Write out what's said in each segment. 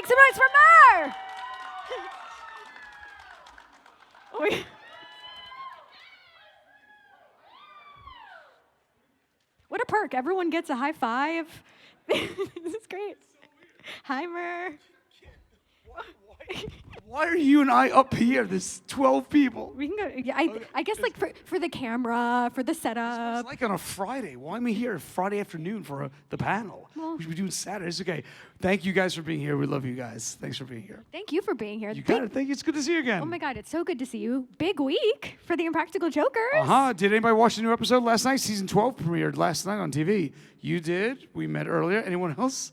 some noise for Murr! What a perk. Everyone gets a high five. This is great. Hi, Murr. Why are you and I up here? There's 12 people. We can go. Yeah, I guess like for the camera, for the setup. It's like on a Friday. Why am I here Friday afternoon for the panel? Well, we should be doing Saturdays. Okay. Thank you guys for being here. We love you guys. Thanks for being here. Thank you for being here. You got it. Thank you. It's good to see you again. Oh my God, it's so good to see you. Big week for the Impractical Jokers. Did anybody watch the new episode last night? Season 12 premiered last night on TV. You did. We met earlier. Anyone else?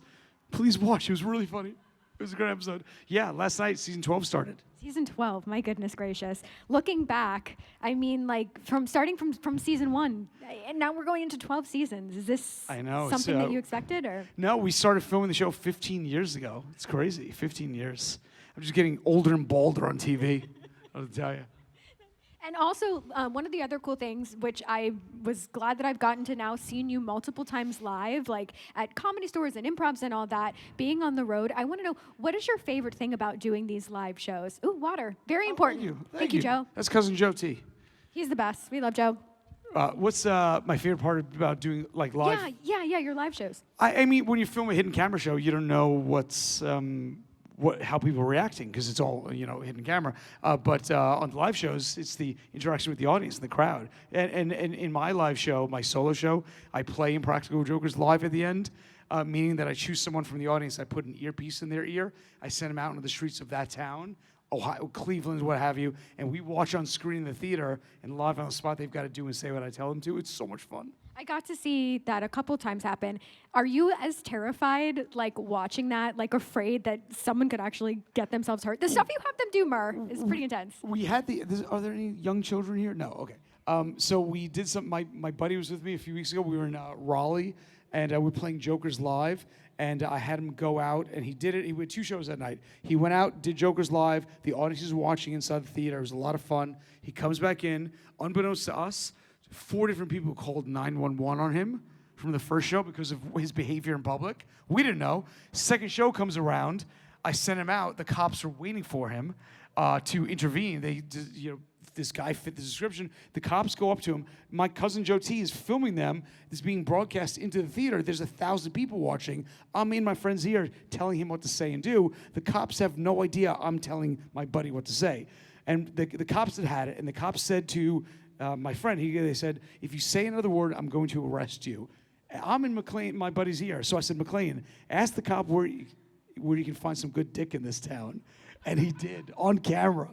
Please watch. It was really funny. It was a great episode. Yeah, last night, season 12 started. Season 12, my goodness gracious. Looking back, I mean, like, starting from season 1, and now we're going into 12 seasons. Is this something that you expected? Or? No, we started filming the show 15 years ago. It's crazy, 15 years. I'm just getting older and balder on TV, I'll tell you. And also, one of the other cool things, which I was glad that I've gotten to now, seeing you multiple times live, like at comedy stores and improvs and all that, being on the road, I want to know, what is your favorite thing about doing these live shows? Ooh, water. Very important. Thank you. Thank you, Joe. That's Cousin Joe T. He's the best. We love Joe. What's my favorite part about doing like live? Yeah, your live shows. I mean, when you film a hidden camera show, you don't know how people are reacting because it's all hidden camera. But on the live shows, it's the interaction with the audience and the crowd. And in my live show, my solo show, I play Impractical Jokers live at the end, meaning that I choose someone from the audience, I put an earpiece in their ear, I send them out into the streets of that town, Ohio, Cleveland, what have you, and we watch on screen in the theater, and live on the spot, they've got to do and say what I tell them to. It's so much fun. I got to see that a couple times happen. Are you as terrified, like, watching that, like, afraid that someone could actually get themselves hurt? The stuff you have them do, Murr, is pretty intense. We had are there any young children here? No, okay. So we did some, my buddy was with me a few weeks ago. We were in Raleigh, and we were playing Jokers live, and I had him go out, and he did it. He had 2 shows that night. He went out, did Jokers live. The audience was watching inside the theater. It was a lot of fun. He comes back in, unbeknownst to us, 4 different people called 911 on him from the first show because of his behavior in public. We didn't know. Second show comes around. I sent him out. The cops were waiting for him to intervene. This guy fit the description. The cops go up to him. My cousin Joe T is filming them. This is being broadcast into the theater. There's 1,000 people watching. I'm in my friend's ear telling him what to say and do. The cops have no idea I'm telling my buddy what to say. And the cops had it, and the cops said to my friend, they said, if you say another word, I'm going to arrest you. I'm in McLean, my buddy's ear. So I said, McLean, ask the cop where you can find some good dick in this town. And he did, on camera.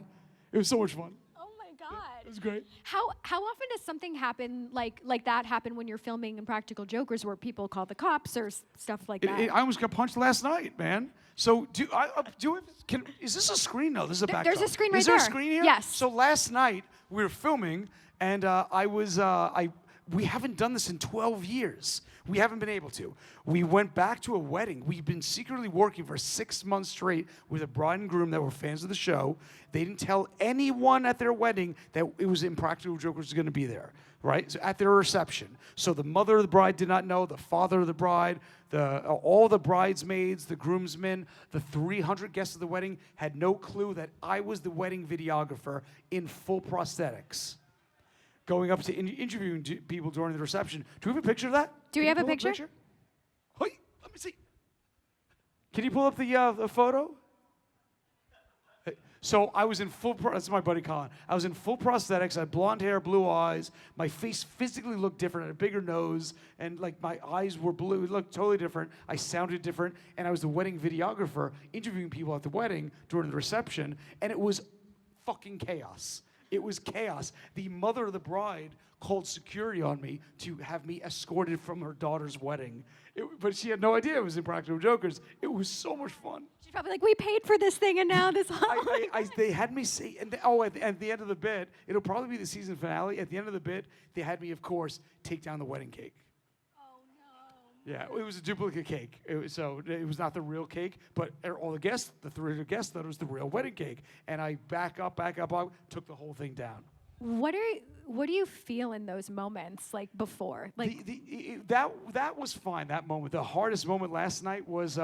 It was so much fun. Oh my God. It was great. How often does something happen like that happen when you're filming Impractical Jokers where people call the cops or stuff like that? I almost got punched last night, man. So is this a screen? No, this is a backdrop. There's a screen right there. Is there. A screen here? Yes. So last night we were filming, and we haven't done this in 12 years. We haven't been able to. We went back to a wedding. We've been secretly working for 6 months straight with a bride and groom that were fans of the show. They didn't tell anyone at their wedding that it was Impractical Jokers going to be there, right? So at their reception. So the mother of the bride did not know, the father of the bride, all the bridesmaids, the groomsmen, the 300 guests of the wedding had no clue that I was the wedding videographer in full prosthetics, going up to interviewing people during the reception. Do we have a picture of that? Do we have a picture? Hey, let me see. Can you pull up the photo? So I was in that's my buddy Colin. I was in full prosthetics. I had blonde hair, blue eyes. My face physically looked different. I had a bigger nose, and like my eyes were blue. It looked totally different. I sounded different, and I was the wedding videographer interviewing people at the wedding during the reception, and it was fucking chaos. It was chaos. The mother of the bride called security on me to have me escorted from her daughter's wedding. But she had no idea it was Impractical Jokers. It was so much fun. She's probably like, we paid for this thing, and now this. They had me say, at the end of the bit, it'll probably be the season finale. At the end of the bit, they had me, of course, take down the wedding cake. Yeah, it was a duplicate cake. It was not the real cake, but all the guests, the 300 guests, thought it was the real wedding cake. And I back up, took the whole thing down. What do you feel in those moments, like before? Like that was fine. That moment, the hardest moment last night was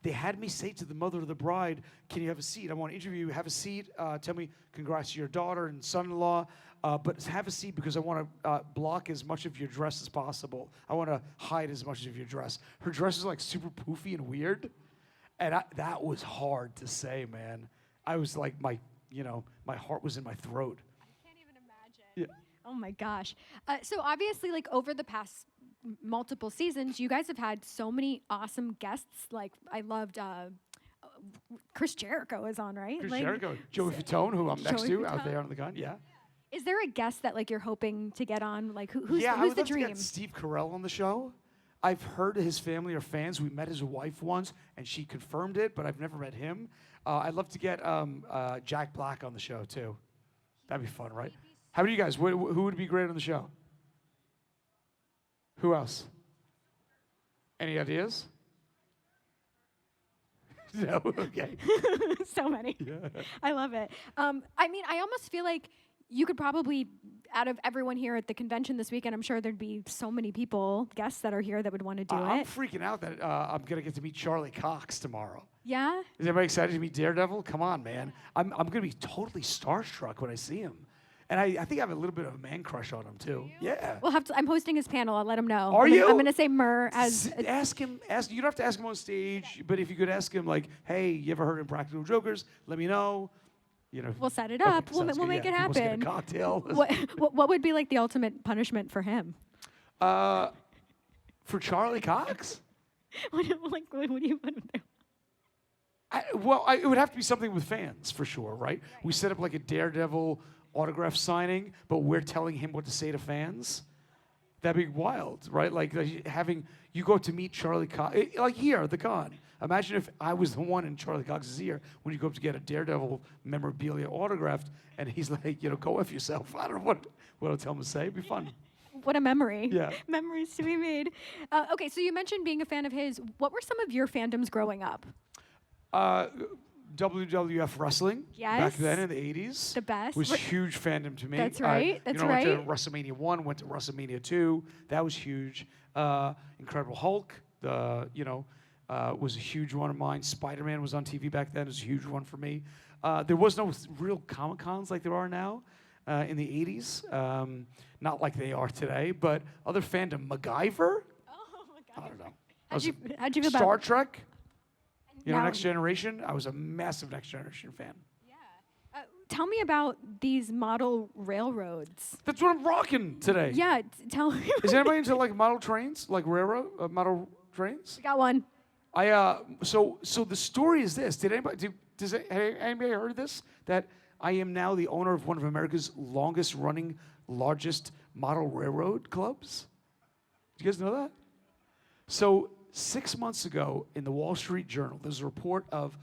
they had me say to the mother of the bride, can you have a seat? I want to interview you. Have a seat. Tell me congrats to your daughter and son-in-law. But have a seat because I want to block as much of your dress as possible. I want to hide as much of your dress. Her dress is like super poofy and weird. And that was hard to say, man. I was like, my heart was in my throat. I can't even imagine. Yeah. Oh my gosh. So obviously, like over the past multiple seasons, you guys have had so many awesome guests. Like I loved Chris Jericho is on, right? Chris like, Jericho, Joey Fatone, who I'm next Joey to out Fatone. there on the gun. Yeah. Is there a guest that like you're hoping to get on? Like who's I who's would the love to dream? get Steve Carell on the show. I've heard his family are fans. We met his wife once, and she confirmed it, but I've never met him. I'd love to get Jack Black on the show, too. That'd be fun, right? How about you guys? Who would be great on the show? Who else? Any ideas? No? Okay. So many. Yeah. I love it. I mean, I almost feel like you could probably, out of everyone here at the convention this weekend, I'm sure there'd be so many people, guests that are here that would want to do I'm it. freaking out that I'm going to get to meet Charlie Cox tomorrow. Yeah? Is everybody excited to meet Daredevil? Come on, man. I'm going to be totally starstruck when I see him. And I think I have a little bit of a man crush on him, too. Yeah. We'll have to, I'm hosting his panel. I'll let him know. Are you? I'm going to say Murr as... Ask him. You don't have to ask him on stage, but if you could ask him, like, hey, you ever heard of Impractical Jokers? Let me know. You know, we'll set it up. Okay, We'll make it happen. We'll get a cocktail. What would be like the ultimate punishment for him? For Charlie Cox? What do you want him to do? It would have to be something with fans, for sure, right? We set up like a Daredevil autograph signing, but we're telling him what to say to fans. That'd be wild, right? Like having you go to meet Charlie Cox, like here at the con. Imagine if I was the one in Charlie Cox's ear when you go up to get a Daredevil memorabilia autographed, and he's like, go F yourself. I don't know what I'll tell him to say. It'd be fun. What a memory. Yeah. Memories to be made. Okay, so you mentioned being a fan of his. What were some of your fandoms growing up? WWF wrestling back then in the 80s. The best. Was huge fandom to me. That's right. That's right. right. Went to WrestleMania 1, went to WrestleMania 2. That was huge. Incredible Hulk, was a huge one of mine. Spider-Man was on TV back then. It was a huge one for me. There was no real Comic-Cons like there are now in the 80s. Not like they are today, but other fandom. MacGyver? Oh, MacGyver. I don't know. How'd you feel about Star Trek? Now- Next Generation. I was a massive Next Generation fan. Yeah. Tell me about these model railroads. That's what I'm rocking today. Yeah, tell me. Is anybody into like model trains, like railroad model trains? We got one. So the story is this. Has anybody heard this? That I am now the owner of one of America's longest running, largest model railroad clubs. Do you guys know that? So 6 months ago in the Wall Street Journal, there's a report of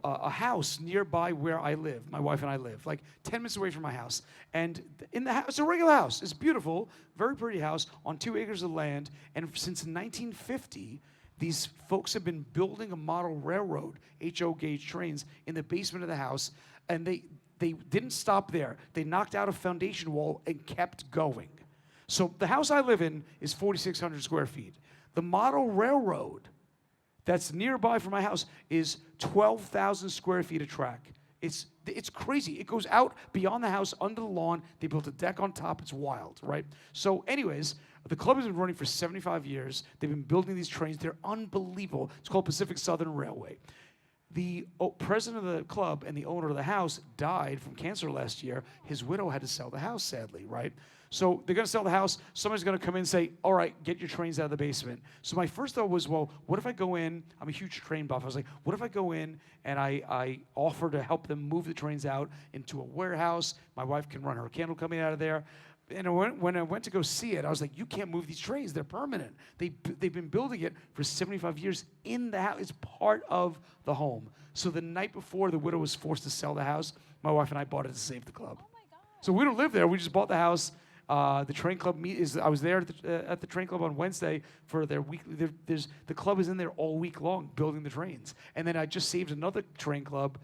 a house nearby where I live. My wife and I live, like 10 minutes away from my house. And in the house, it's a regular house. It's beautiful, very pretty house on 2 acres of land. And since 1950, these folks have been building a model railroad, HO gauge trains, in the basement of the house. And they didn't stop there. They knocked out a foundation wall and kept going. So the house I live in is 4,600 square feet. The model railroad that's nearby from my house is 12,000 square feet of track. It's crazy. It goes out beyond the house, under the lawn. They built a deck on top. It's wild, right? So anyways, the club has been running for 75 years. They've been building these trains. They're unbelievable. It's called Pacific Southern Railway. The president of the club and the owner of the house died from cancer last year. His widow had to sell the house, sadly, right? So they're going to sell the house. Somebody's going to come in and say, all right, get your trains out of the basement. So my first thought was, well, what if I go in? I'm a huge train buff. I was like, what if I go in and I offer to help them move the trains out into a warehouse? My wife can run her candle company out of there. And when I went to go see it, I was like, you can't move these trains. They're permanent. They've been building it for 75 years in the house. It's part of the home. So the night before the widow was forced to sell the house, my wife and I bought it to save the club. Oh my God. So we don't live there. We just bought the house. The train club I was there at the train club on Wednesday for their weekly. The club is in there all week long building the trains. And then I just saved another train club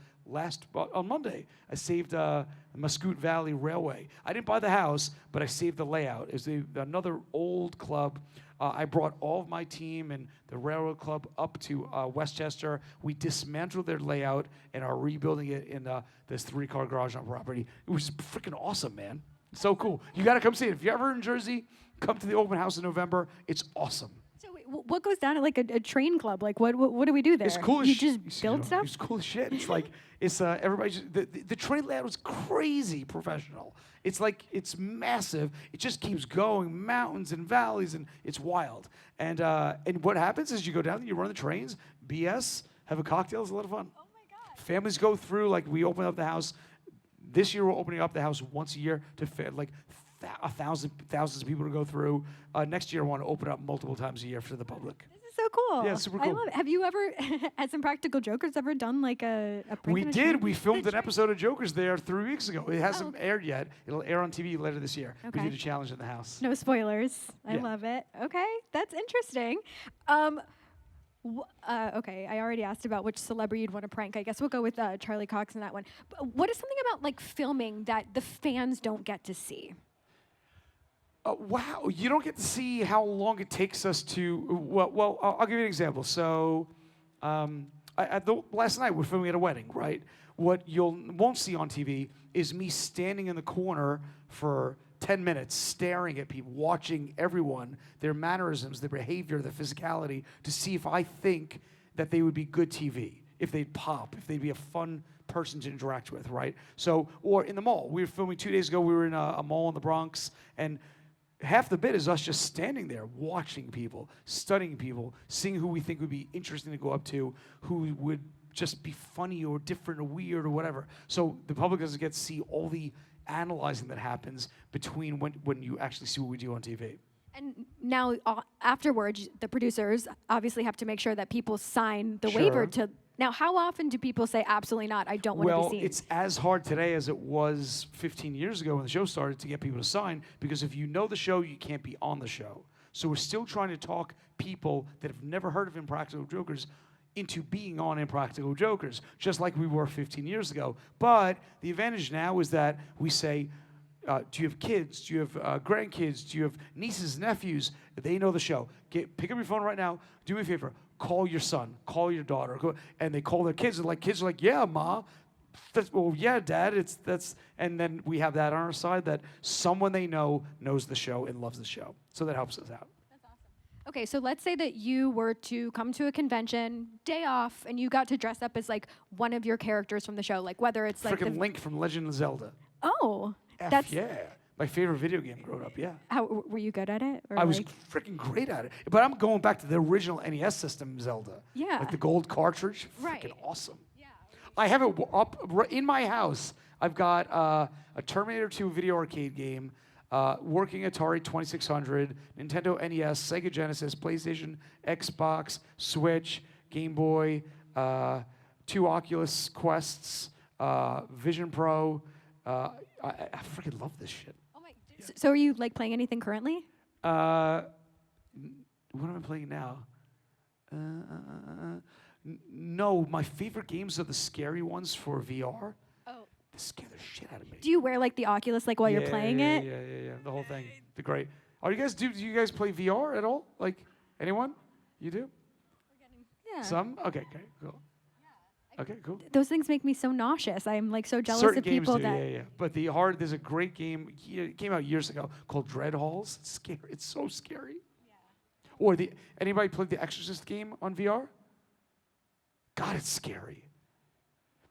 on Monday. I saved the Muscoot Valley Railway. I didn't buy the house, but I saved the layout. It's another old club. I brought all of my team and the railroad club up to Westchester. We dismantled their layout and are rebuilding it in this 3-car garage on property. It was freaking awesome, man. So cool. You got to come see it. If you're ever in Jersey, come to the open house in November. It's awesome. So wait, what goes down at like a train club? Like what do we do there? It's cool as You shit. just build stuff? It's cool as shit. It's like everybody. The train layout was crazy professional. It's like it's massive. It just keeps going, mountains and valleys, and it's wild. And what happens is you go down, you run the trains, BS, have a cocktail. It's a lot of fun. Oh my God. Families go through. Like we open up the house. This year we're opening up the house once a year to thousands of people to go through. Next year I want to open up multiple times a year for the public. This is so cool. Yeah, super cool. I love it. Have you ever, as Impractical Jokers, ever done like a prank We on a did. train? We filmed an episode of Jokers there 3 weeks ago. It hasn't okay. aired yet. It'll air on TV later this year. Okay. We did a challenge in the house. No spoilers. I Yeah. love it. Okay, that's interesting. Okay, I already asked about which celebrity you'd want to prank. I guess we'll go with Charlie Cox in that one. But what is something about like filming that the fans don't get to see? Wow, you don't get to see how long it takes us to. Well, I'll give you an example. So, last night we're filming at a wedding, right? What won't see on TV is me standing in the corner for 10 minutes, staring at people, watching everyone, their mannerisms, their behavior, their physicality, to see if I think that they would be good TV, if they'd pop, if they'd be a fun person to interact with, right? So, or in the mall. We were filming 2 days ago. We were in a mall in the Bronx, and half the bit is us just standing there, watching people, studying people, seeing who we think would be interesting to go up to, who would just be funny or different or weird or whatever. So the public doesn't get to see all the analyzing that happens between when you actually see what we do on TV. And now afterwards, the producers obviously have to make sure that people sign the Sure. waiver to. Now, how often do people say absolutely not? I don't want to Well, be seen. it's as hard today as it was 15 years ago when the show started to get people to sign, because if you know the show, you can't be on the show. So we're still trying to talk people that have never heard of Impractical Jokers into being on Impractical Jokers, just like we were 15 years ago. But the advantage now is that we say, do you have kids? Do you have grandkids? Do you have nieces, nephews? They know the show. Pick up your phone right now. Do me a favor. Call your son. Call your daughter. And they call their kids. And kids are like, yeah, Ma. Well, yeah, Dad. And then we have that on our side that someone they know knows the show and loves the show. So that helps us out. Okay, so let's say that you were to come to a convention, day off, and you got to dress up as like one of your characters from the show, like whether it's like Freaking Link from Legend of Zelda. Oh, That's my favorite video game growing up. Yeah. How were you good at it? Or I was like, freaking great at it. But I'm going back to the original NES system Zelda. Yeah. Like the gold cartridge. Right. Freaking awesome. yeah. I have it up in my house. I've got a Terminator 2 video arcade game, working Atari 2600, Nintendo NES, Sega Genesis, PlayStation, Xbox, Switch, Game Boy, 2 Oculus Quests, Vision Pro. I freaking love this shit. Oh my. So are you like playing anything currently? What am I playing now? No, my favorite games are the scary ones for VR. Oh. They scare the shit out of me. Do you wear like the Oculus like while you're playing it? Yeah. The whole thing. They're great. Do you guys play VR at all? Like anyone? You do? Yeah. Some? Okay, cool. Okay, cool. Those things make me so nauseous. I'm like so jealous Certain of games people do, that. yeah. But there's a great game. It came out years ago called Dread Halls. It's scary. It's so scary. Yeah. Or anybody played the Exorcist game on VR? God, it's scary.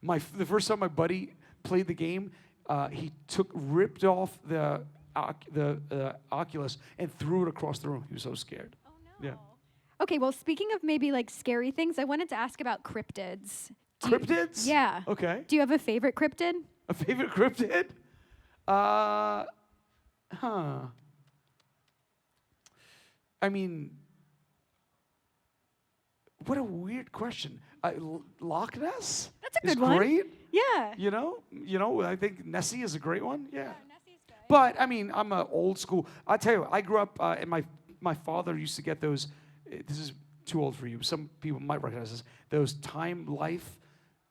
The first time my buddy played the game, he ripped off the Oculus and threw it across the room. He was so scared. Oh no. Yeah. Okay, well, speaking of maybe like scary things, I wanted to ask about cryptids. Cryptids? Yeah. Okay. Do you have a favorite cryptid? A favorite cryptid? I mean, what a weird question. Loch Ness? That's a is good one. Great. Yeah. You know, I think Nessie is a great one. Yeah. Nessie's good. But I mean, I'm a old school. I tell you, I grew up, and my father used to get those. This is too old for you. Some people might recognize this. Those Time Life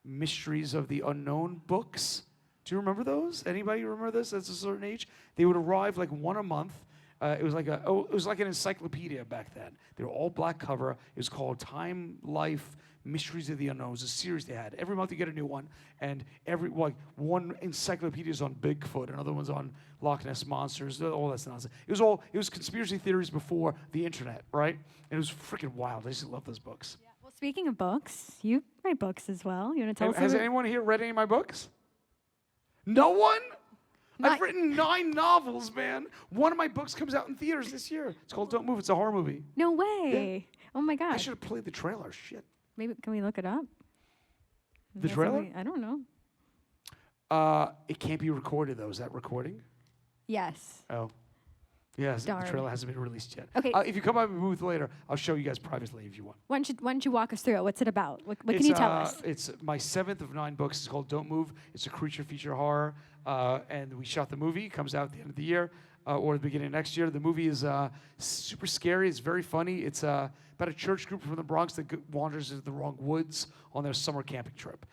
Mysteries of the Unknown books. Do you remember those? Anybody remember this? That's a certain age. They would arrive like one a month. It was like an encyclopedia back then. They were all black cover. It was called Time, Life, Mysteries of the Unknown. It was a series they had. Every month you get a new one, and one encyclopedia is on Bigfoot, another one's on Loch Ness monsters. All that nonsense. It was conspiracy theories before the internet, right? And it was freaking wild. I just love those books. Yeah. Well, speaking of books, you write books as well. You want to tell us? Has anyone here read any of my books? No one? I've written 9 novels, man. One of my books comes out in theaters this year. It's called Don't Move. It's a horror movie. No way. Yeah. Oh my God. I should have played the trailer. Shit. Maybe can we look it up? The trailer? I don't know. It can't be recorded though. Is that recording? Yes. Oh. Yes, Darn. the trailer hasn't been released yet. Okay. If you come by my booth later, I'll show you guys privately if you want. Why don't you walk us through it? What's it about? What can you tell us? It's my 7th of 9 books. It's called Don't Move. It's a creature feature horror. And we shot the movie. It comes out at the end of the year or the beginning of next year. The movie is super scary. It's very funny. It's about a church group from the Bronx that wanders into the wrong woods on their summer camping trip.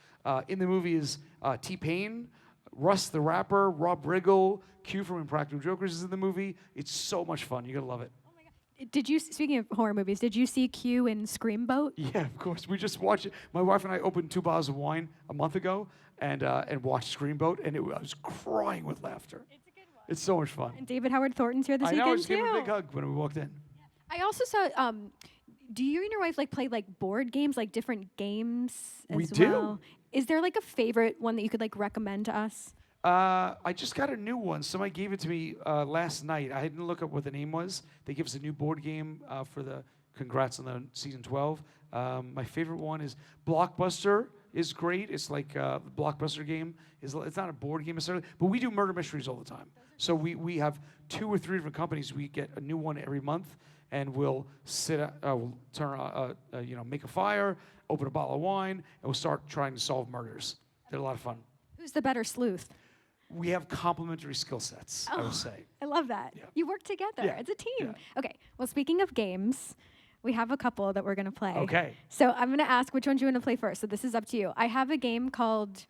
In the movie is T-Pain, Russ the rapper, Rob Riggle, Q from Impractical Jokers is in the movie. It's so much fun. You're going to love it. Oh my God. Did you, speaking of horror movies, did you see Q in Screamboat? Yeah, of course. We just watched it. My wife and I opened 2 bottles of wine a month ago and watched Screamboat, and I was crying with laughter. It's a good one. It's so much fun. And David Howard Thornton's here this weekend, I know. I just too. gave him a big hug when we walked in. I also saw, do you and your wife play board games, different games as We do. well? Is there a favorite one that you could recommend to us? I just got a new one. Somebody gave it to me last night. I didn't look up what the name was. They give us a new board game for the congrats on the season 12. My favorite one is Blockbuster is great. It's like the Blockbuster game. It's not a board game necessarily, but we do murder mysteries all the time. So we have 2 or 3 different companies. We get a new one every month, and we'll we'll turn make a fire, open a bottle of wine, and we'll start trying to solve murders. They're a lot of fun. Who's the better sleuth? We have complementary skill sets, I would say. I love that. Yeah. You work together. Yeah. It's a team. Yeah. Okay. Well, speaking of games, we have a couple that we're going to play. Okay. So I'm going to ask which one do you want to play first. So this is up to you. I have a game called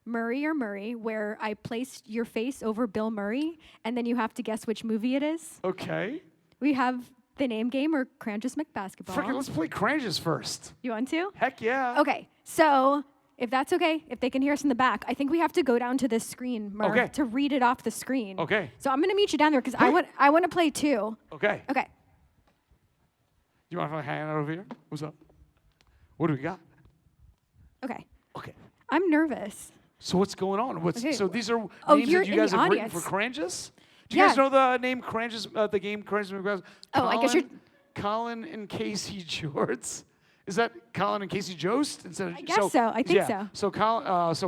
Murray or Murray where I placed your face over Bill Murray, and then you have to guess which movie it is. Okay. We have the name game or Cranjus McBasketball. Frickin', let's play Cranjus first. You want to? Heck yeah. Okay. So if that's okay, if they can hear us in the back, I think we have to go down to this screen, Murr, to read it off the screen. Okay. So I'm going to meet you down there because I want to play too. Okay. Okay. You want to hang out over here? What's up? What do we got? Okay. Okay. I'm nervous. So what's going on? Okay. So these are names you're that you in guys the have written audience. for Cranjus? Do you guys know the name Cranjus, the game Cranjus McBasketball? Oh, I guess you're... Colin and Casey Jorts. Is that Colin and Casey Jost instead of? I guess so. I think so. So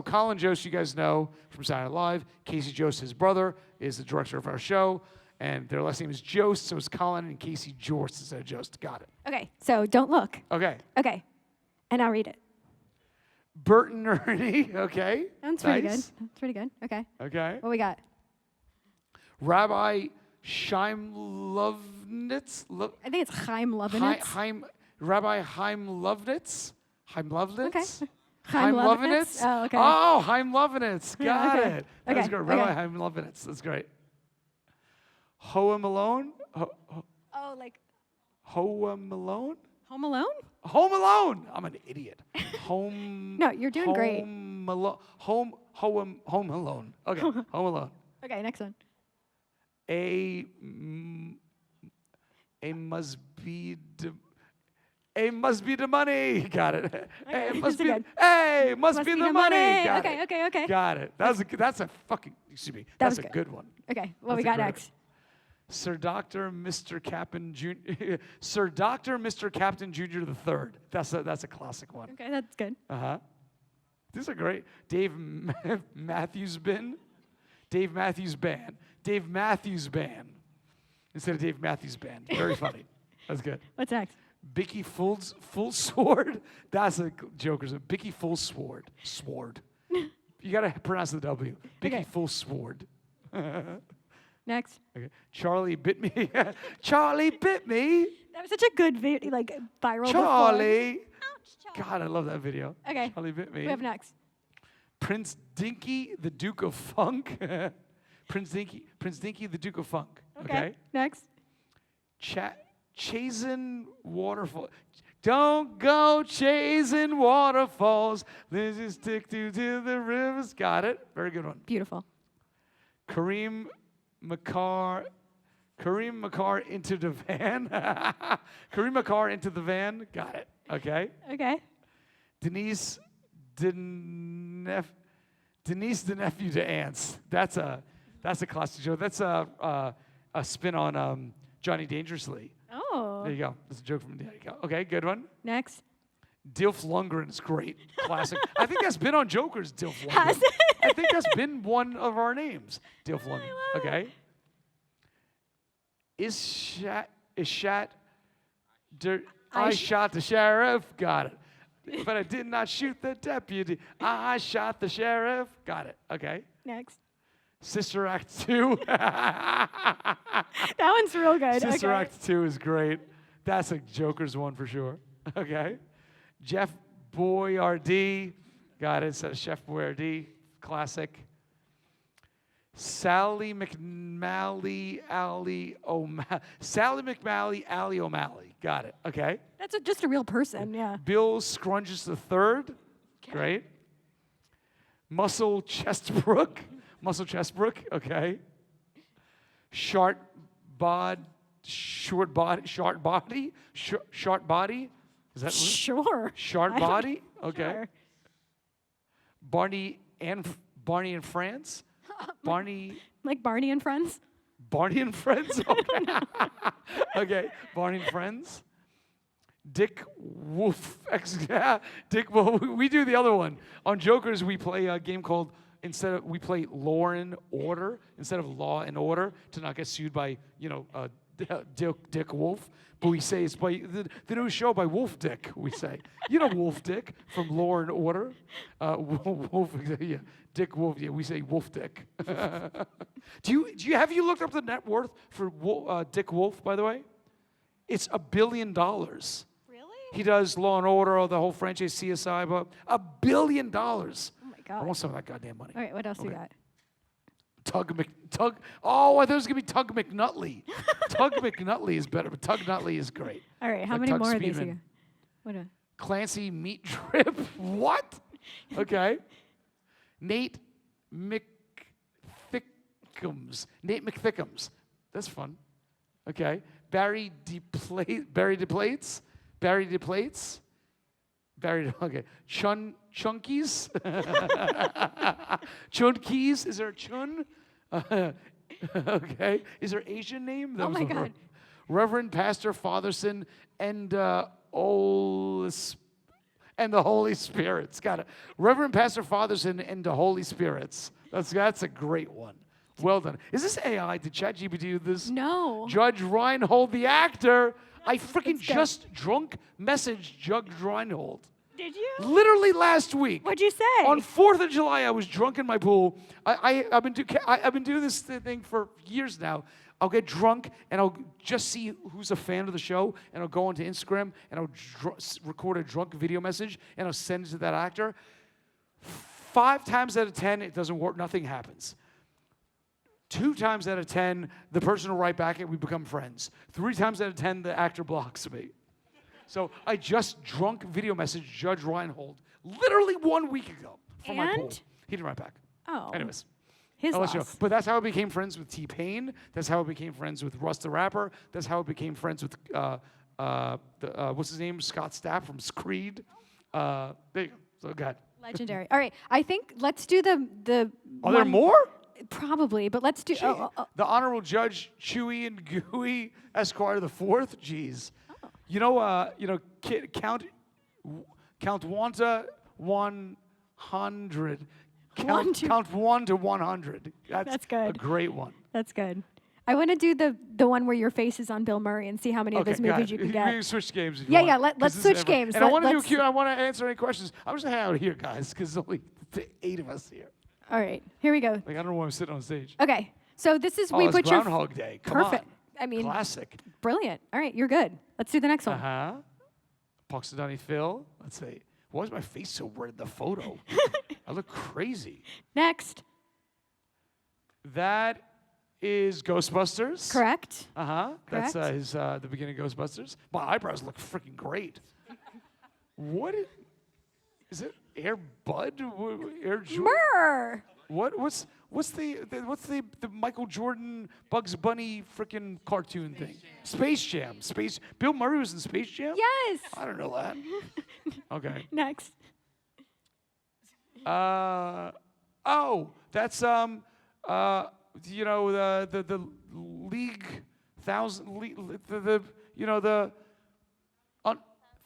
Colin Jost, you guys know from Saturday Night Live. Casey Jost, his brother, is the director of our show, and their last name is Jost, so it's Colin and Casey Jorst instead of Jost. Got it. Okay, so don't look. Okay. Okay, and I'll read it. Bert and Ernie. Okay. That's pretty good. That's pretty good. Okay. Okay. What we got? Rabbi Shimlovnitz. I think it's Chaim Lovenitz. Rabbi Chaim Lovnitz. Chaim Lovnitz. Okay. Chaim Lovenitz. Oh, okay. Oh, Chaim Lovenitz. Got okay. it. That's Okay, great. Rabbi okay. Chaim Lovenitz. That's great. Hoa Malone. Oh, like Hoa Malone. Home Alone? Home Alone. I'm an idiot. Home. No, you're doing great. Home Alone. Okay. Home Alone. Okay, next one. A must be the money. Got it. Okay, Must be good. must be the money. Got okay, it. okay, okay. Got it. That's a fucking excuse me. That That's was a good one. Okay, what That's we a got great next? Sir Dr. Mr. Captain Jr. Sir Dr. Mr. Captain Jr. the Third. That's a classic one. Okay, that's good. These are great. Dave Matthews Band. Dave Matthews Band. Dave Matthews Band. Instead of Dave Matthews Band. Very funny. That's good. What's next? Bicky Full Sword. That's a Joker's. Bicky Full Sword. Sword. You gotta pronounce the W. Bicky Okay. Full Sword. Next. Okay. Charlie bit me. Charlie bit me. That was such a good video, viral. Charlie. God, I love that video. Okay. Charlie bit me. We have next. Prince Dinky, the Duke of Funk. Prince Dinky, the Duke of Funk. Okay. Next. Chasing waterfall. Don't go chasing waterfalls. Let's just stick to the rivers. Got it. Very good one. Beautiful. Kareem Makar into the van. Kareem Makar into the van. Got it. Okay. Okay. Denise the nephew to Ants. That's a classic joke. That's a spin on Johnny Dangerously. Oh. There you go. That's a joke from there you go. Okay, good one. Next. Dilf Lundgren is great. Classic. I think that's been on Joker's, Dilf Lundgren. Has it? I think that's been one of our names, Dilf Lundgren. Okay. I shot the sheriff. Got it. But I did not shoot the deputy. I shot the sheriff. Got it. Okay. Next. Sister Act 2. That one's real good. Sister Okay. Act 2 is great. That's a Joker's one for sure. Okay. Jeff Boyardee. Got it. So Chef Boyardee. Classic. Sally McNally, Ali O'Malley. Got it. Okay. That's just a real person, yeah. Bill Scrungus III. Great. Muscle Chestbrook. Okay. Short body. Is that Sure. short I don't- body? Okay. Sure. Barney and France. Like Barney and Friends? Barney and Friends? Okay. Okay. Barney and Friends. Dick Wolf. Dick Wolf. We do the other one. On Jokers, we play a game called, we play Law and Order instead of Law and Order to not get sued by, Dick Wolf. But we say it's by the new show by Wolf Dick, we say. You know Wolf Dick from Law and Order? Wolf, yeah. Dick Wolf, yeah, we say Wolf Dick. Have you looked up the net worth for Dick Wolf, by the way? It's $1 billion. Really? He does Law and Order, the whole franchise, CSI, but $1 billion. Oh my God. I want some of that goddamn money. All right, what else we got? Tug. Oh, I thought it was gonna be Tug McNutley. Tug McNutley is better, but Tug Nutley is great. All right, how Like many Tug more of these Speedman. you got? What a Clancy Meat Drip. What? Okay. Nate McThickums. That's fun. Okay. Barry DePlates. Okay. Chunkies. Chunkies. Is there a chun? Okay. Is there Asian name? That Oh was my the God. Reverend Pastor Fatherson and and the Holy Spirits. Got it. Reverend Pastor Fatherson and the Holy Spirits. That's a great one. Well done. Is this AI? Did ChatGPT do this? No. Judge Reinhold, the actor. I freaking It's good. just drunk messaged Judge Reinhold. Did you? Literally last week. What'd you say? On 4th of July, I was drunk in my pool. I've been doing this thing for years now. I'll get drunk, and I'll just see who's a fan of the show, and I'll go onto Instagram, and I'll record a drunk video message, and I'll send it to that actor. 5 times out of 10, it doesn't work. Nothing happens. 2 times out of 10, the person will write back, and we become friends. 3 times out of 10, the actor blocks me. So I just drunk video messaged Judge Reinhold literally 1 week ago from my pool. And? He didn't write back. Oh. Anyways. His I'll let you know. loss. But that's how I became friends with T-Pain. That's how I became friends with Russ the Rapper. That's how I became friends with, what's his name? Scott Stapp from Creed. There you go. So go ahead. Legendary. All right, I think let's do the Are there one- more? Probably, but let's do. The Honorable Judge Chewy and Gooey Esquire the Fourth. Jeez. You know, Count Wanta 100. Count 1 to 100. That's good. A great one. That's good. I want to do the one where your face is on Bill Murray and see how many of his got movies it. you can We get. can switch games. If you Yeah, want, yeah, 'cause let's this is switch never- games. And I want to do a Let's- Q. I want to answer any questions. I'm just hanging out here, guys, because there's only 8 of us here. All right, here we go. Like, I don't know why I'm sitting on stage. Okay, so this is we it's put your Groundhog Day. Come perfect. on. I mean, Classic. brilliant. All right, you're good. Let's do the next one. Uh-huh. Puxadani Phil. Let's see. Why is my face so red in the photo? I look crazy. Next. That is Ghostbusters. Correct. That's Correct. his the beginning of Ghostbusters. My eyebrows look freaking great. What is it? Air Bud? Air Jordan? Murr. What's the Michael Jordan Bugs Bunny freaking cartoon thing? Space Jam. Bill Murray was in Space Jam? Yes. I don't know that. Okay. Next. That's the League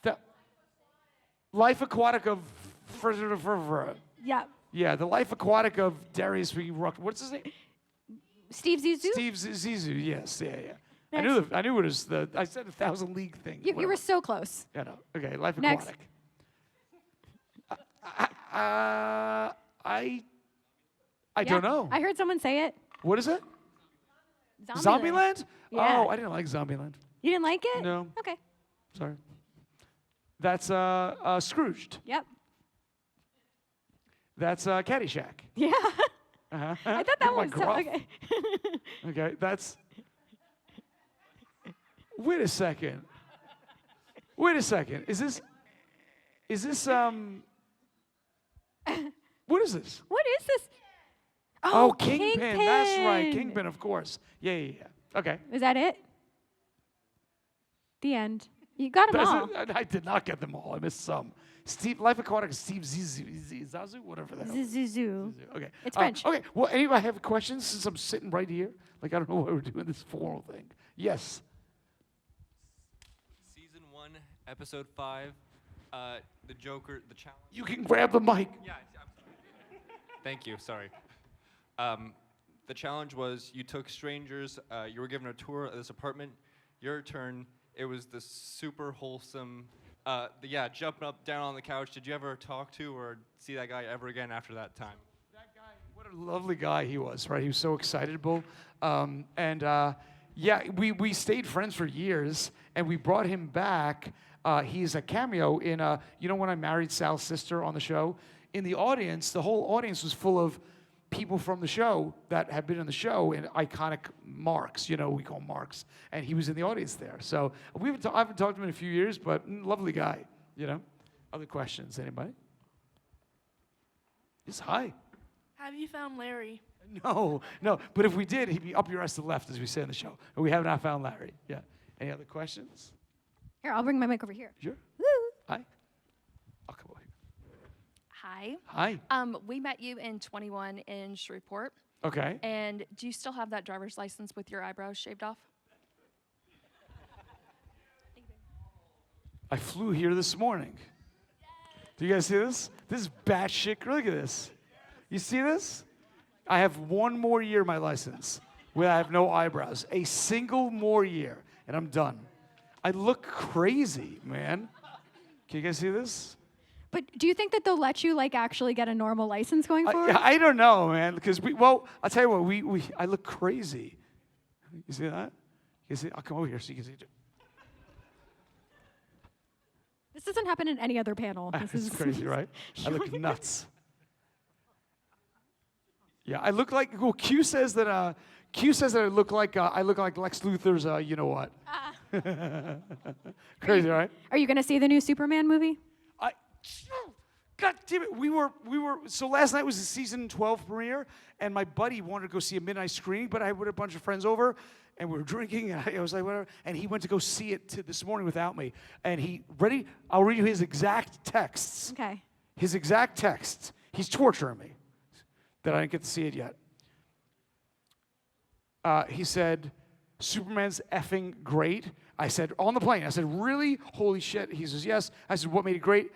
the Life Aquatic of Yeah. Yeah, the Life Aquatic of Darius V. Ruck. What's his name? Steve Zissou. Steve Zissou. Yes, yeah. Next. I knew it was I said 1,000 League thing. You were so close. Yeah, no. Okay, Life Next. Aquatic. I don't know. I heard someone say it. What is it? Zombieland. Zombieland? Yeah. Oh, I didn't like Zombieland. You didn't like it? No. Okay. Sorry. That's Scrooged. Yep. That's Caddyshack. Yeah. Uh-huh. I thought that My was so, gruff. okay. Okay, that's. Wait a second. Is this What is this? What is this? Oh, Kingpin. That's right, Kingpin, of course. Yeah. Okay. Is that it? The end. You got them all. I did not get them all. I missed some. Life Aquatic, Steve Zissou, whatever the hell. Zissou. Okay. It's French. Okay. Well, anybody have questions since I'm sitting right here? Like, I don't know why we're doing this formal thing. Yes. Season 1, Episode 5, the Joker, the challenge. You can grab the mic. Yeah, thank you. Sorry. The challenge was you took strangers. You were given a tour of this apartment. Your turn. It was the super wholesome. Jumping up, down on the couch. Did you ever talk to or see that guy ever again after that time? That guy, what a lovely guy he was, right? He was so excitable. We stayed friends for years, and we brought him back. He's a cameo in, when I married Sal's sister on the show? In the audience, the whole audience was full of people from the show that had been in the show and iconic marks, we call marks. And he was in the audience there. So I haven't talked to him in a few years, but lovely guy, Other questions, anybody? Yes, hi. Have you found Larry? No. But if we did, he'd be up your ass to the left, as we say in the show. And we have not found Larry. Yeah. Any other questions? Here, I'll bring my mic over here. Sure. Woo. Hi. I'll come over here. Hi. Hi. We met you in 21 in Shreveport. Okay. And do you still have that driver's license with your eyebrows shaved off? I flew here this morning. Do you guys see this? This is batshit. Look at this. You see this? I have one more year of my license where I have no eyebrows. A single more year, and I'm done. I look crazy, man. Can you guys see this? But do you think that they'll let you actually get a normal license going forward? I don't know, man. Because I'll tell you what. I look crazy. You see that? You see? I'll come over here so you can see it. This doesn't happen in any other panel. This It's is crazy, right? I look nuts. Yeah, I look like. Well, Q says that I look like Lex Luthor's. You know what? Crazy, right? Are you going to see the new Superman movie? God damn it! We were. So last night was the season 12 premiere, and my buddy wanted to go see a midnight screening, but I had a bunch of friends over, and we were drinking, and I was like, whatever. And he went to go see it this morning without me, and I'll read you his exact texts. Okay. His exact texts. He's torturing me that I didn't get to see it yet. He said, Superman's effing great. I said, on the plane. I said, really? Holy shit. He says, yes. I said, what made it great?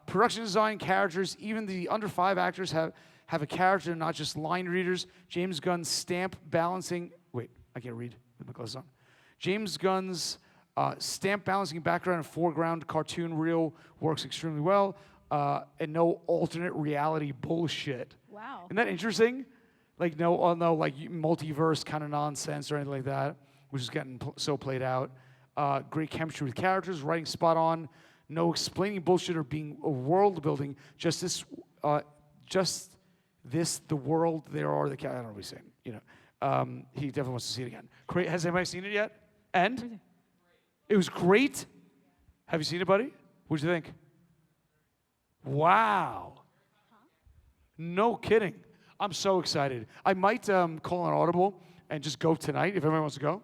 Production design, characters, even the under 5 actors have a character, not just line readers. James Gunn's stamp balancing. Wait, I can't read with my glasses on. James Gunn's stamp balancing background and foreground cartoon reel works extremely well. And no alternate reality bullshit. Wow. Isn't that interesting? No multiverse kind of nonsense or anything like that, which is getting so played out. Great chemistry with characters, writing spot on. No explaining bullshit or being a world building. Just this, the world. There are the. I don't know what he's saying. You know, he definitely wants to see it again. Has anybody seen it yet? And it was great. Have you seen it, buddy? What'd you think? Wow. No kidding. I'm so excited. I might call on Audible and just go tonight if everyone wants to go.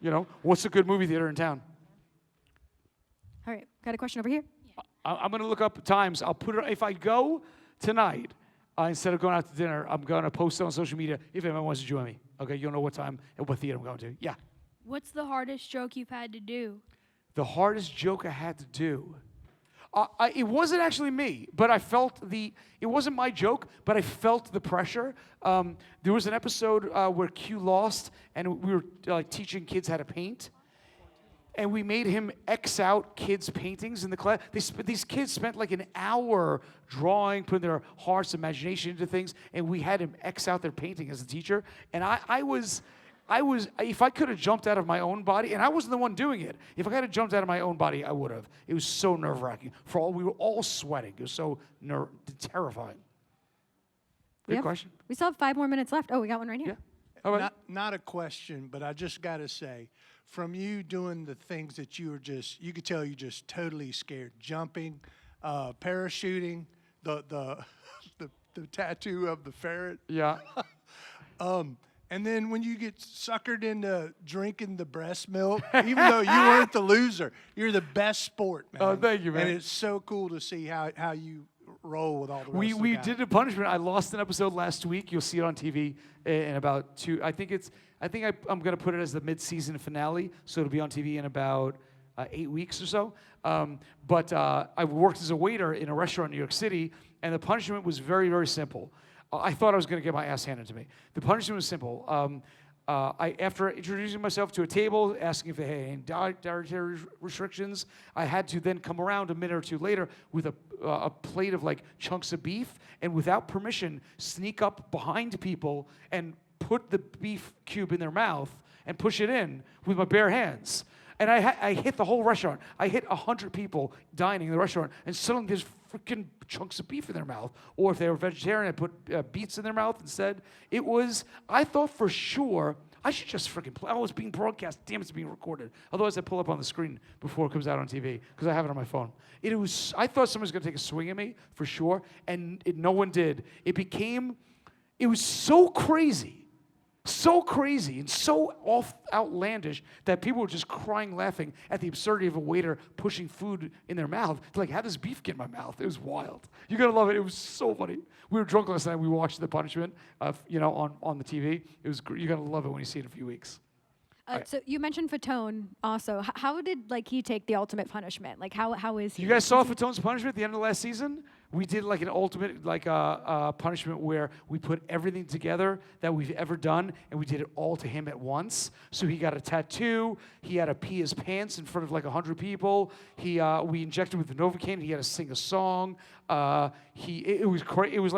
You know, what's a good movie theater in town? All right, got a question over here. I'm going to look up times. I'll put it, if I go tonight, instead of going out to dinner, I'm going to post it on social media if anyone wants to join me. Okay, you'll know what time and what theater I'm going to. Yeah. What's the hardest joke you've had to do? The hardest joke I had to do. It wasn't actually me, but I felt it wasn't my joke, but I felt the pressure. There was an episode where Q lost, and we were teaching kids how to paint. And we made him X out kids' paintings in the class. These kids spent like an hour drawing, putting their heart's imagination into things, and we had him X out their painting as a teacher. And I was, if I could have jumped out of my own body, and I wasn't the one doing it. If I could have jumped out of my own body, I would have. It was so nerve-wracking. We were all sweating. It was so terrifying. Good question. We still have 5 more minutes left. Oh, we got one right here. Yeah. All right. Not a question, but I just got to say, from you doing the things that you could tell you're just totally scared. Jumping, parachuting, the tattoo of the ferret. Yeah. And then when you get suckered into drinking the breast milk, even though you weren't the loser, you're the best sport, man. Oh, thank you, man. And it's so cool to see how you roll with all the rest of the We guys. did a punishment. I lost an episode last week. You'll see it on TV in about 2. I'm going to put it as the mid-season finale, so it'll be on TV in about 8 weeks or so. But I worked as a waiter in a restaurant in New York City, and the punishment was very, very simple. I thought I was going to get my ass handed to me. The punishment was simple. After introducing myself to a table, asking if they had any dietary restrictions, I had to then come around a minute or two later with a plate of chunks of beef, and without permission, sneak up behind people and put the beef cube in their mouth and push it in with my bare hands. And I hit the whole restaurant. I hit 100 people dining in the restaurant, and suddenly there's freaking chunks of beef in their mouth. Or if they were vegetarian, I put beets in their mouth instead. I thought for sure, I should just freaking play. Oh, it's being broadcast. Damn, it's being recorded. Otherwise, I pull up on the screen before it comes out on TV, because I have it on my phone. I thought someone was going to take a swing at me, for sure, and no one did. It was so crazy. So crazy and so outlandish that people were just crying, laughing at the absurdity of a waiter pushing food in their mouth. They're like, how does beef get in my mouth? It was wild. You're going to love it. It was so funny. We were drunk last night. We watched the punishment on the TV. You're going to love it when you see it in a few weeks. So you mentioned Fatone also. How did he take the ultimate punishment? How is he? You guys saw Fatone's punishment at the end of last season? We did an ultimate punishment where we put everything together that we've ever done, and we did it all to him at once. So he got a tattoo. He had to pee his pants in front of 100 people. We injected with the Novocaine. He had to sing a song. It was crazy. It was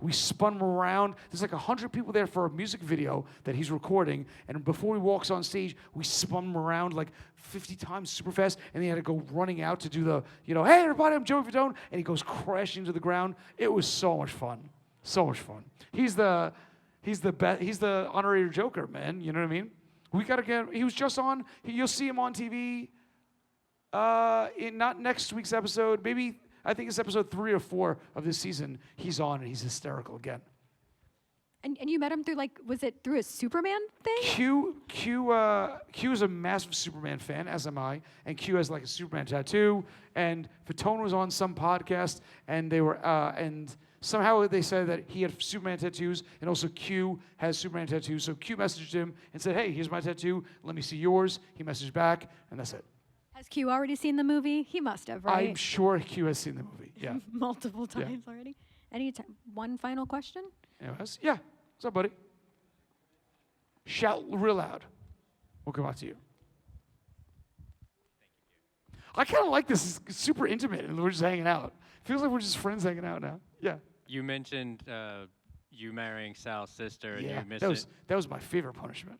we spun him around. There's 100 people there for a music video that he's recording, and before he walks on stage, we spun him around 50 times super fast, and he had to go running out to do the, hey everybody, I'm Joey Fatone, and he goes crashing to the ground. It was so much fun. So much fun. He's the honorary Joker, man. You know what I mean? We gotta get. He was just on. You'll see him on TV. In not next week's episode. Maybe I think it's episode 3 or 4 of this season. He's on, and he's hysterical again. And you met him through was it through a Superman thing? Q is a massive Superman fan, as am I, and Q has a Superman tattoo. And Fatone was on some podcast, and they were and somehow they said that he had Superman tattoos, and also Q has Superman tattoos. So Q messaged him and said, "Hey, here's my tattoo. Let me see yours." He messaged back, and that's it. Has Q already seen the movie? He must have, right? I'm sure Q has seen the movie. Yeah. Multiple times already. One final question? Anyways, yeah. What's up, buddy? Shout real loud. We'll come out to you. I kind of like this. It's super intimate, and we're just hanging out. Feels like we're just friends hanging out now. Yeah. You mentioned you marrying Sal's sister, and Yeah. you missed That was my favorite punishment.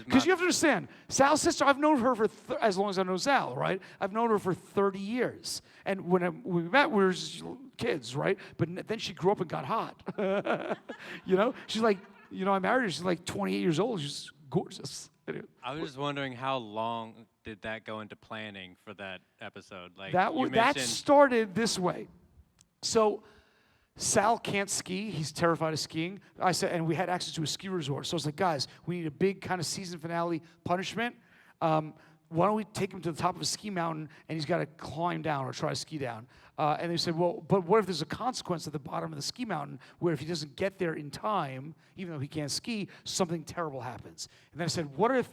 Because you have to understand, Sal's sister, I've known her for as long as I've known Sal, right? I've known her for 30 years. And when we met, we were just kids, right? But then she grew up and got hot. You know? She's like, you know, I married her. She's like 28 years old. She's gorgeous. Anyway. I was just wondering how long did that go into planning for that episode? Like That started this way. So Sal can't ski. He's terrified of skiing. I said, and we had access to a ski resort. So I was like, guys, we need a big kind of season finale punishment. Why don't we take him to the top of a ski mountain and he's got to climb down or try to ski down? And they said, well, but what if there's a consequence at the bottom of the ski mountain where if he doesn't get there in time, even though he can't ski, something terrible happens? And then I said, what if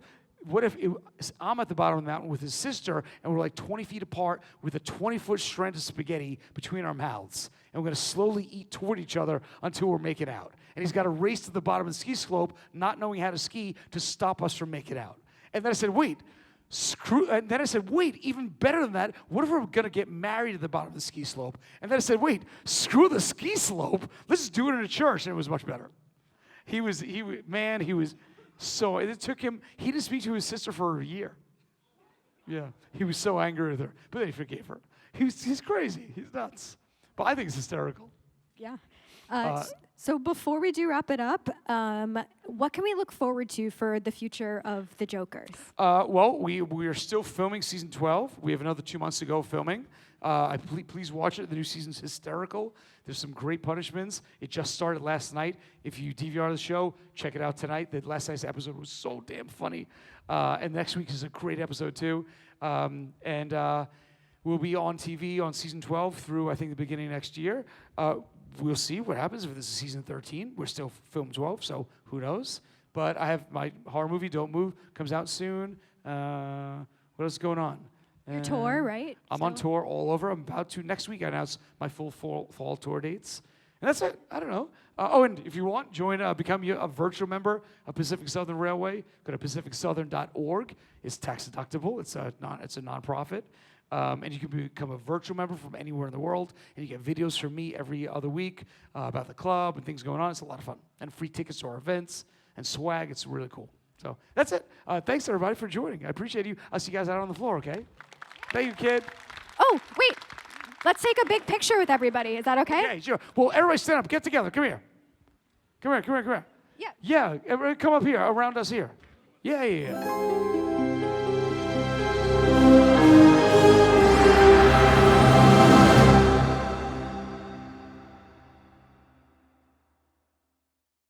I'm at the bottom of the mountain with his sister and we're like 20 feet apart with a 20-foot strand of spaghetti between our mouths and we're going to slowly eat toward each other until we're making out. And he's got to race to the bottom of the ski slope, not knowing how to ski, to stop us from making out. And then I said, wait, even better than that, what if we're going to get married at the bottom of the ski slope? And then I said, wait, screw the ski slope. Let's just do it in a church. And it was much better. He was so, it took him, he didn't speak to his sister for a year. Yeah, he was so angry with her, but then he forgave her. He's crazy. He's nuts. But I think it's hysterical. Yeah. So before we do wrap it up, what can we look forward to for the future of the Jokers? Well, we are still filming season 12. We have another 2 months to go filming. Please watch it. The new season's hysterical. There's some great punishments. It just started last night. If you DVR the show, check it out tonight. The last night's episode was so damn funny. And next week is a great episode too. We'll be on TV on season 12 through, I think, the beginning of next year. We'll see what happens if this is season 13. We're still film 12, so who knows? But I have my horror movie, Don't Move, comes out soon. What else is going on? Your tour, right? I'm on tour all over. I'm about to, next week, I announce my full fall tour dates. And that's it. I don't know. And if you want, become a virtual member of Pacific Southern Railway. Go to pacificsouthern.org. It's tax deductible. It's a nonprofit. And you can become a virtual member from anywhere in the world. And you get videos from me every other week about the club and things going on. It's a lot of fun. And free tickets to our events and swag. It's really cool. So that's it. Thanks, everybody, for joining. I appreciate you. I'll see you guys out on the floor, okay? Thank you, kid. Oh, wait. Let's take a big picture with everybody. Is that okay? Okay, sure. Well, everybody stand up. Get together. Come here. Come here. Yeah. Yeah, everybody come up here, around us here. Yeah.